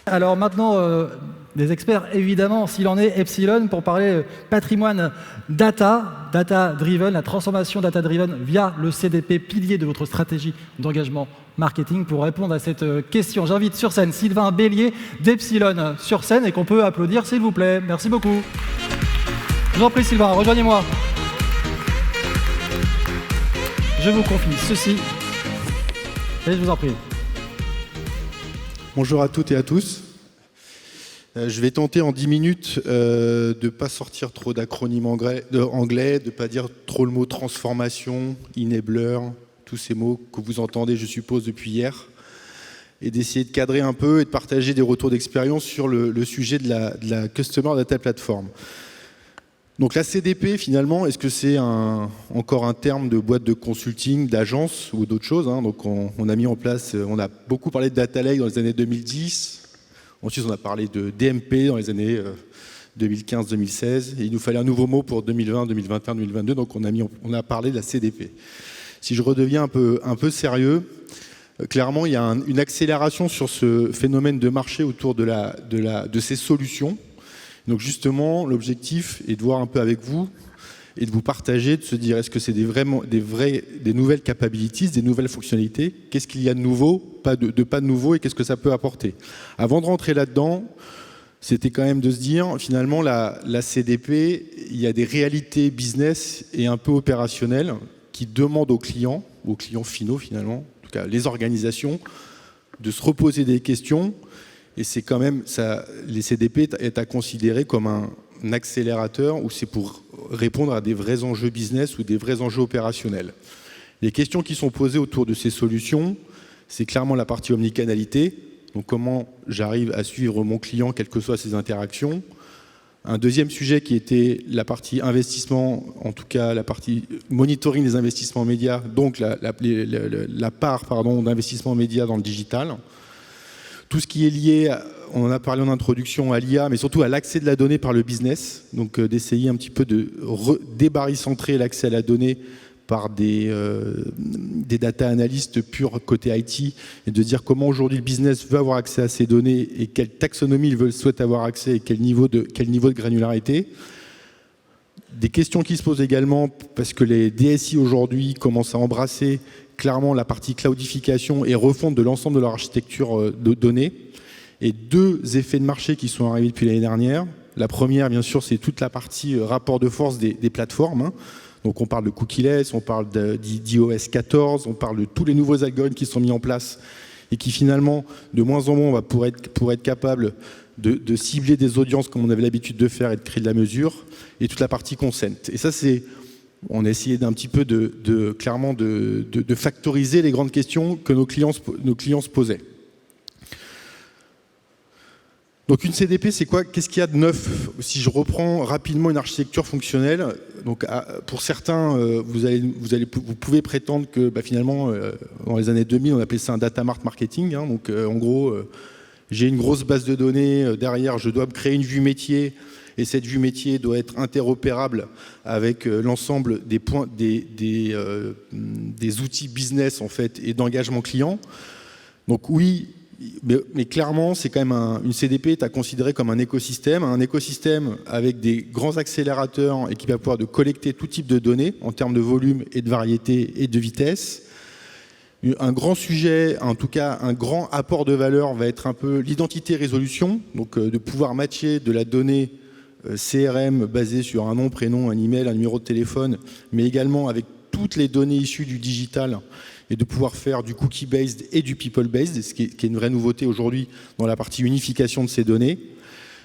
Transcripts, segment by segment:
Alors maintenant, des experts, évidemment, s'il en est, Epsilon, pour parler patrimoine data-driven, la transformation data-driven via le CDP, pilier de votre stratégie d'engagement marketing. Pour répondre à cette question, j'invite sur scène Sylvain Bélier d'Epsilon sur scène et qu'on peut applaudir, s'il vous plaît. Merci beaucoup. Je vous en prie, Sylvain, rejoignez-moi. Je vous confie ceci. Et je vous en prie. Bonjour à toutes et à tous. Je vais tenter en 10 minutes de ne pas sortir trop d'acronymes anglais, de ne pas dire trop le mot transformation, enabler, tous ces mots que vous entendez, je suppose, depuis hier, et d'essayer de cadrer un peu et de partager des retours d'expérience sur le sujet de la Customer Data Platform. Donc la CDP, finalement, est-ce que c'est encore un terme de boîte de consulting, d'agence ou d'autres choses, hein? Donc on a mis en place, on a beaucoup parlé de Data Lake dans les années 2010. Ensuite, on a parlé de DMP dans les années 2015-2016. Et il nous fallait un nouveau mot pour 2020, 2021, 2022. Donc on a parlé de la CDP. Si je redeviens un peu sérieux, clairement, il y a une accélération sur ce phénomène de marché autour de ces solutions. Donc justement, l'objectif est de voir un peu avec vous et de vous partager, de se dire est-ce que c'est des nouvelles capabilities, des nouvelles fonctionnalités, qu'est-ce qu'il y a de nouveau, pas de nouveau, et qu'est-ce que ça peut apporter. Avant de rentrer là-dedans, c'était quand même de se dire finalement la CDP, il y a des réalités business et un peu opérationnelles qui demandent aux clients finaux finalement, en tout cas les organisations, de se reposer des questions. Et c'est quand même ça, les CDP est à considérer comme un accélérateur où c'est pour répondre à des vrais enjeux business ou des vrais enjeux opérationnels. Les questions qui sont posées autour de ces solutions, c'est clairement la partie omnicanalité. Donc comment j'arrive à suivre mon client, quelles que soient ses interactions. Un deuxième sujet qui était la partie investissement, en tout cas la partie monitoring des investissements médias, donc la part d'investissement média dans le digital. Tout ce qui est lié, on en a parlé en introduction, à l'IA, mais surtout à l'accès de la donnée par le business. Donc d'essayer un petit peu de débaricentrer l'accès à la donnée par des data analystes purs côté IT et de dire comment aujourd'hui le business veut avoir accès à ces données et quelle taxonomie il souhaite avoir accès et quel niveau de granularité. Des questions qui se posent également parce que les DSI aujourd'hui commencent à embrasser clairement la partie cloudification et refonte de l'ensemble de leur architecture de données. Et deux effets de marché qui sont arrivés depuis l'année dernière. La première, bien sûr, c'est toute la partie rapport de force des plateformes, hein. Donc on parle de cookieless, on parle d'iOS 14, on parle de tous les nouveaux algorithmes qui sont mis en place et qui finalement, de moins en moins, on va pour être capable de cibler des audiences comme on avait l'habitude de faire et de créer de la mesure, et toute la partie consent. Et ça, on a essayé d'un petit peu clairement de factoriser les grandes questions que nos clients se posaient. Donc une CDP, c'est quoi? Qu'est-ce qu'il y a de neuf? Si je reprends rapidement une architecture fonctionnelle, donc pour certains, vous pouvez prétendre que finalement, dans les années 2000, on appelait ça un data mart marketing. Hein, donc en gros, j'ai une grosse base de données, derrière je dois créer une vue métier, et cette vue métier doit être interopérable avec l'ensemble des outils business en fait, et d'engagement client. Donc oui, mais clairement, c'est quand même une CDP est à considérer comme un écosystème avec des grands accélérateurs et qui va pouvoir collecter tout type de données en termes de volume et de variété et de vitesse. Un grand sujet, en tout cas un grand apport de valeur va être un peu l'identité-résolution, donc de pouvoir matcher de la donnée CRM basée sur un nom, prénom, un email, un numéro de téléphone, mais également avec toutes les données issues du digital et de pouvoir faire du cookie-based et du people-based, ce qui est une vraie nouveauté aujourd'hui dans la partie unification de ces données,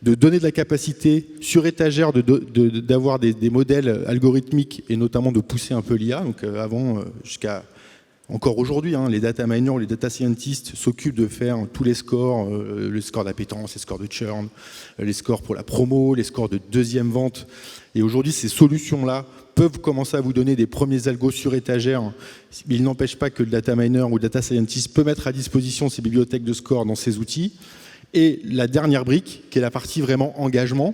de donner de la capacité sur étagère d'avoir des modèles algorithmiques et notamment de pousser un peu l'IA. Donc avant, jusqu'à encore aujourd'hui, hein, les data miners, les data scientists s'occupent de faire tous les scores, le score d'appétence, les scores de churn, les scores pour la promo, les scores de deuxième vente. Et aujourd'hui, ces solutions-là peuvent commencer à vous donner des premiers algos sur étagère. Mais il n'empêche pas que le data miner ou le data scientist peut mettre à disposition ces bibliothèques de scores dans ces outils. Et la dernière brique, qui est la partie vraiment engagement.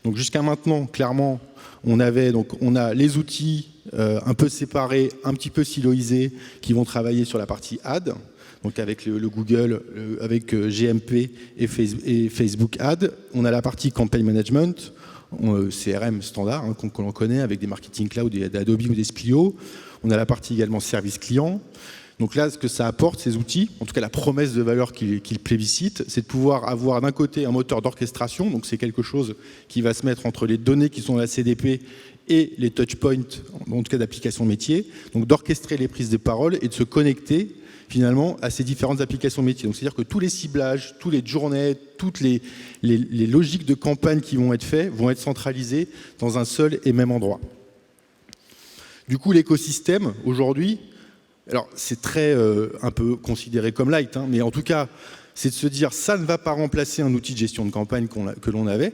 Donc jusqu'à maintenant, clairement, on a les outils un peu séparés, un petit peu siloisés, qui vont travailler sur la partie ad. donc avec le Google, avec GMP et Facebook Ads. On a la partie Campaign Management, CRM standard, qu'on connaît, avec des Marketing Cloud, d'Adobe ou des Splio. On a la partie également service client. Donc là, ce que ça apporte, ces outils, en tout cas la promesse de valeur qu'ils plébiscitent, c'est de pouvoir avoir d'un côté un moteur d'orchestration, donc c'est quelque chose qui va se mettre entre les données qui sont dans la CDP et les touchpoints, en tout cas d'applications métiers, donc d'orchestrer les prises de parole et de se connecter finalement à ces différentes applications métiers. Donc c'est-à-dire que tous les ciblages, toutes les journées, toutes les logiques de campagne qui vont être faites vont être centralisées dans un seul et même endroit. Du coup, l'écosystème, aujourd'hui, alors c'est très un peu considéré comme light, mais en tout cas, c'est de se dire ça ne va pas remplacer un outil de gestion de campagne que l'on avait,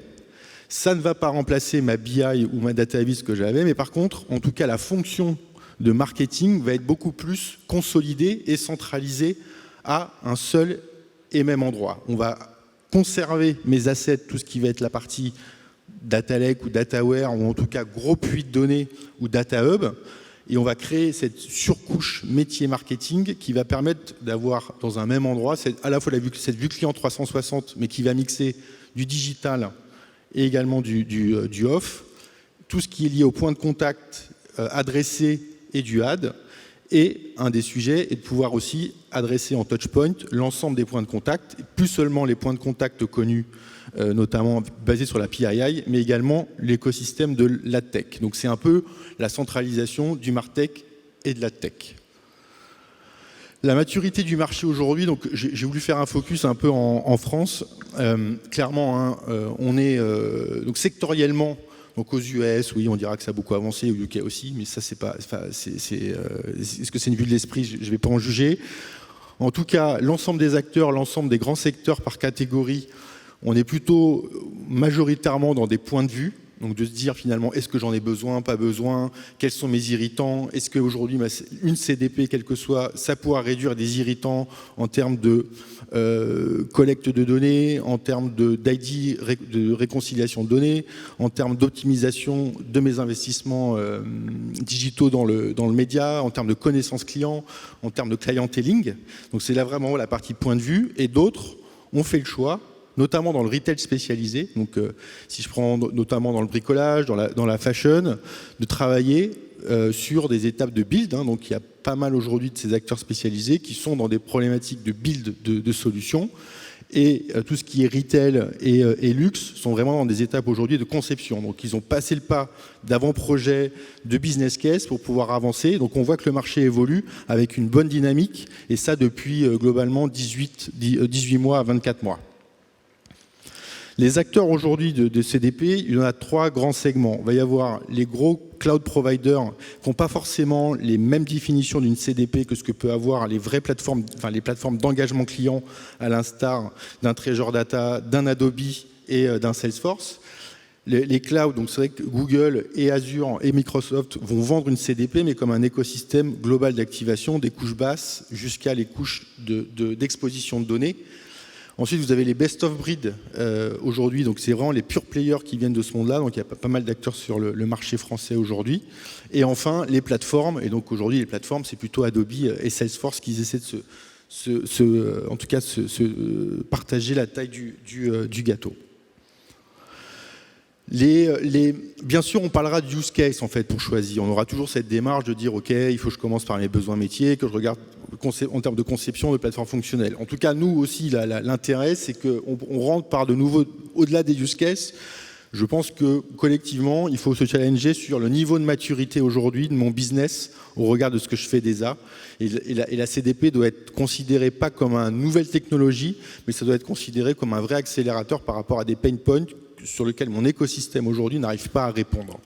ça ne va pas remplacer ma BI ou ma database que j'avais, mais par contre, en tout cas, la fonction de marketing va être beaucoup plus consolidée et centralisée à un seul et même endroit. On va conserver mes assets, tout ce qui va être la partie data lake ou dataware, ou en tout cas gros puits de données ou data hub, et on va créer cette surcouche métier marketing qui va permettre d'avoir dans un même endroit à la fois cette vue client 360, mais qui va mixer du digital et également du off, tout ce qui est lié au point de contact adressé et du ad. Et un des sujets est de pouvoir aussi adresser en touchpoint l'ensemble des points de contact, plus seulement les points de contact connus, notamment basés sur la PII, mais également l'écosystème de l'AdTech. Donc c'est un peu la centralisation du MarTech et de l'AdTech. La maturité du marché aujourd'hui, donc j'ai voulu faire un focus un peu en France. Clairement, on est donc sectoriellement. Donc aux US, oui, on dira que ça a beaucoup avancé, au UK aussi, mais ça, c'est pas. Est-ce que c'est une vue de l'esprit? Je ne vais pas en juger. En tout cas, l'ensemble des acteurs, l'ensemble des grands secteurs par catégorie, on est plutôt majoritairement dans des points de vue. Donc de se dire finalement, est-ce que j'en ai besoin, pas besoin, quels sont mes irritants, est-ce qu'aujourd'hui, une CDP, quelle que soit, ça pourra réduire des irritants en termes de collecte de données, en termes d'ID, de réconciliation de données, en termes d'optimisation de mes investissements digitaux dans le média, en termes de connaissances clients, en termes de clienteling. Donc c'est là vraiment la partie point de vue. Et d'autres ont fait le choix, notamment dans le retail spécialisé, donc si je prends notamment dans le bricolage, dans la fashion, de travailler sur des étapes de build. Donc il y a pas mal aujourd'hui de ces acteurs spécialisés qui sont dans des problématiques de build de solutions. Et tout ce qui est retail et luxe sont vraiment dans des étapes aujourd'hui de conception. Donc ils ont passé le pas d'avant-projet, de business case pour pouvoir avancer. Donc on voit que le marché évolue avec une bonne dynamique, et ça depuis globalement 18 mois à 24 mois. Les acteurs aujourd'hui de CDP, il y en a 3 grands segments. Il va y avoir les gros cloud providers qui n'ont pas forcément les mêmes définitions d'une CDP que ce que peut avoir les vraies plateformes, enfin les plateformes d'engagement client, à l'instar d'un Treasure Data, d'un Adobe et d'un Salesforce. Les clouds, donc c'est vrai que Google et Azure et Microsoft vont vendre une CDP, mais comme un écosystème global d'activation, des couches basses jusqu'à les couches d'exposition de données. Ensuite, vous avez les best of breed aujourd'hui, donc c'est vraiment les pure players qui viennent de ce monde-là, donc il y a pas mal d'acteurs sur le marché français aujourd'hui. Et enfin, les plateformes, et donc aujourd'hui les plateformes, c'est plutôt Adobe et Salesforce qui essaient de en tout cas partager la taille du gâteau. Bien sûr, on parlera de use case en fait pour choisir. On aura toujours cette démarche de dire ok, il faut que je commence par mes besoins métiers, que je regarde en termes de conception de plateforme fonctionnelle. En tout cas, nous aussi, l'intérêt, c'est qu'on rentre par de nouveau au-delà des use cases. Je pense que collectivement, il faut se challenger sur le niveau de maturité aujourd'hui de mon business au regard de ce que je fais déjà. Et la CDP doit être considérée pas comme une nouvelle technologie, mais ça doit être considéré comme un vrai accélérateur par rapport à des pain points sur lesquels mon écosystème aujourd'hui n'arrive pas à répondre.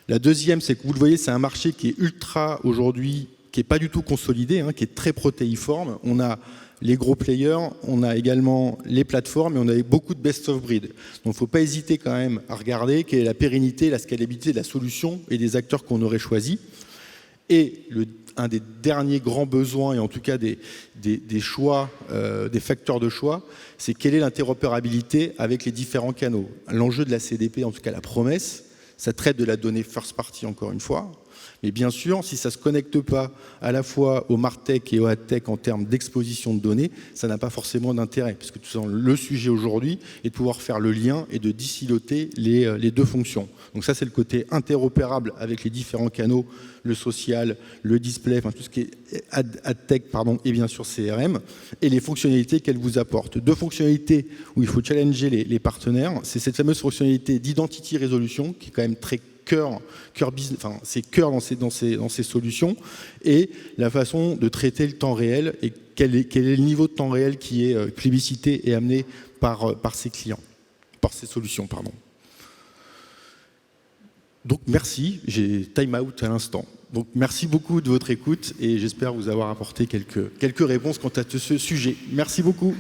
La deuxième, c'est que vous le voyez, c'est un marché qui est ultra aujourd'hui, qui n'est pas du tout consolidé, qui est très protéiforme. On a les gros players, on a également les plateformes et on a beaucoup de best of breed. Donc il ne faut pas hésiter quand même à regarder quelle est la pérennité, la scalabilité de la solution et des acteurs qu'on aurait choisis. Et un des derniers grands besoins, et en tout cas des choix, des facteurs de choix, c'est quelle est l'interopérabilité avec les différents canaux. L'enjeu de la CDP, en tout cas la promesse, ça traite de la donnée first party encore une fois, Mais bien sûr, si ça ne se connecte pas à la fois au MarTech et au AdTech en termes d'exposition de données, ça n'a pas forcément d'intérêt, parce que tout le sujet aujourd'hui est de pouvoir faire le lien et de dissiloter les deux fonctions. Donc ça, c'est le côté interopérable avec les différents canaux, le social, le display, enfin tout ce qui est AdTech, et bien sûr CRM, et les fonctionnalités qu'elle vous apporte. Deux fonctionnalités où il faut challenger les partenaires, c'est cette fameuse fonctionnalité d'identity resolution, qui est quand même très cœur business, enfin c'est cœur dans ces solutions, et la façon de traiter le temps réel et quel est le niveau de temps réel qui est plébiscité et amené par ses clients, par ces solutions, pardon. Donc merci, j'ai time out à l'instant. Donc merci beaucoup de votre écoute et j'espère vous avoir apporté quelques réponses quant à ce sujet. Merci beaucoup.